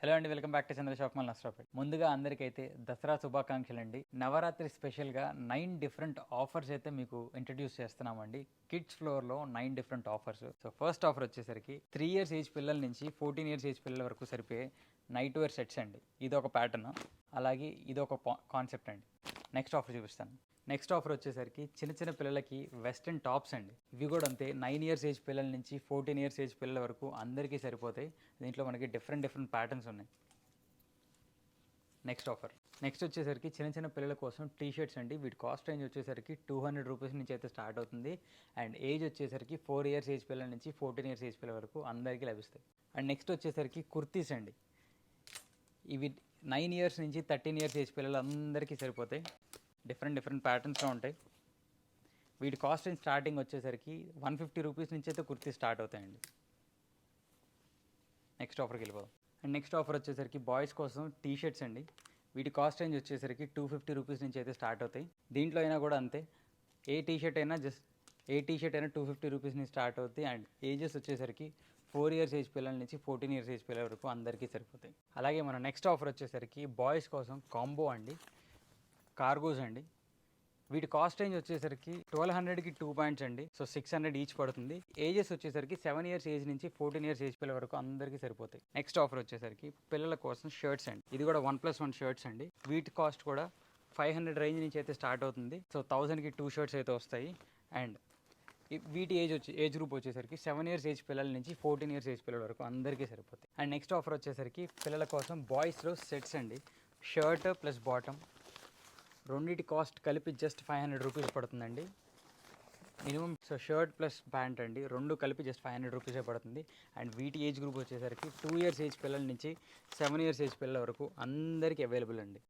Hello అండి, welcome back to Chandra shop mall నష్టపేట్. ముందుగా అందరికైతే దసరా శుభాకాంక్షలు అండి. నవరాత్రి స్పెషల్గా 9 డిఫరెంట్ ఆఫర్స్ అయితే మీకు ఇంట్రడ్యూస్ చేస్తున్నామండి. కిడ్స్ ఫ్లోర్లో 9 different offers. So first offer వచ్చేసరికి 3 ఇయర్స్ ఏజ్ పిల్లల నుంచి 14 ఇయర్స్ ఏజ్ పిల్లల వరకు సరిపోయే నైట్ వేర్ సెట్స్ అండి. ఇది ఒక ప్యాటర్న్, అలాగే ఇది ఒక కాన్సెప్ట్ అండి. నెక్స్ట్ ఆఫర్ చూపిస్తాను. నెక్స్ట్ ఆఫర్ వచ్చేసరికి చిన్న చిన్న పిల్లలకి వెస్ట్రన్ టాప్స్ అండి. ఇవి కూడా అంతే, 9 ఇయర్స్ ఏజ్ పిల్లల నుంచి 14 ఇయర్స్ ఏజ్ పిల్లల వరకు అందరికీ సరిపోతాయి. దీంట్లో మనకి డిఫరెంట్ ప్యాటర్న్స్ ఉన్నాయి. నెక్స్ట్ ఆఫర్ నెక్స్ట్ వచ్చేసరికి చిన్న చిన్న పిల్లల కోసం టీ షర్ట్స్ అండి. వీటి కాస్ట్ రేంజ్ వచ్చేసరికి 200 రూపీస్ నుంచి అయితే స్టార్ట్ అవుతుంది. అండ్ ఏజ్ వచ్చేసరికి 4 ఇయర్స్ ఏజ్ పిల్లల నుంచి 14 ఇయర్స్ ఏజ్ పిల్లల వరకు అందరికీ లభిస్తాయి. అండ్ నెక్స్ట్ వచ్చేసరికి కుర్తీస్ అండి. ఇవి 9 ఇయర్స్ నుంచి 13 ఇయర్స్ ఏజ్ పిల్లలందరికీ సరిపోతాయి. డిఫరెంట్ ప్యాటర్న్స్లో ఉంటాయి. వీటి కాస్ట్ రేంజ్ స్టార్టింగ్ వచ్చేసరికి 150 రూపీస్ నుంచి అయితే కుర్తీ స్టార్ట్ అవుతాయండి. నెక్స్ట్ ఆఫర్కి వెళ్ళిపోదాం. అండ్ నెక్స్ట్ ఆఫర్ వచ్చేసరికి బాయ్స్ కోసం టీ షర్ట్స్ అండి. వీటి కాస్ట్ రేంజ్ వచ్చేసరికి 250 రూపీస్ నుంచి అయితే స్టార్ట్ అవుతాయి. దీంట్లో అయినా కూడా అంతే, ఏ టీ షర్ట్ అయినా 250 రూపీస్ నుంచి స్టార్ట్ అవుతాయి. అండ్ ఏజెస్ వచ్చేసరికి 4 ఇయర్స్ ఏజ్ పిల్లల నుంచి 14 ఇయర్స్ ఏజ్ పిల్లల వరకు అందరికీ సరిపోతాయి. అలాగే మన నెక్స్ట్ ఆఫర్ వచ్చేసరికి బాయ్స్ కోసం కాంబో అండి, కార్గోస్ అండి. వీటి కాస్ట్ రేంజ్ వచ్చేసరికి 1200కి 2 పాయింట్స్ అండి. సో 600 ఈచ్ పడుతుంది. ఏజెస్ వచ్చేసరికి 7 ఇయర్స్ ఏజ్ నుంచి 14 ఇయర్స్ ఏజ్ పిల్లల వరకు అందరికీ సరిపోతాయి. నెక్స్ట్ ఆఫర్ వచ్చేసరికి పిల్లల కోసం షర్ట్స్ అండి. ఇది కూడా 1+1 షర్ట్స్ అండి. వీటి కాస్ట్ కూడా 500 రేంజ్ నుంచి అయితే స్టార్ట్ అవుతుంది. సో 1000కి 2 షర్ట్స్ అయితే వస్తాయి. అండ్ వీటి ఏజ్ గ్రూప్ వచ్చేసరికి 7 ఇయర్స్ ఏజ్ పిల్లల నుంచి 14 ఇయర్స్ ఏజ్ పిల్లల వరకు అందరికీ సరిపోతాయి. అండ్ నెక్స్ట్ ఆఫర్ వచ్చేసరికి పిల్లల కోసం బాయ్స్లో సెట్స్ అండి. షర్ట్ ప్లస్ బాటమ్ రెండింటి కాస్ట్ కలిపి జస్ట్ 500 రూపీస్ పడుతుందండి minimum. So shirt plus pant అండి, రెండు కలిపి జస్ట్ 500 రూపీసే పడుతుంది. అండ్ వీటి ఏజ్ గ్రూప్ వచ్చేసరికి 2 ఇయర్స్ ఏజ్ పిల్లల నుంచి 7 ఇయర్స్ ఏజ్ పిల్లల వరకు అందరికీ అవైలబుల్ అండి.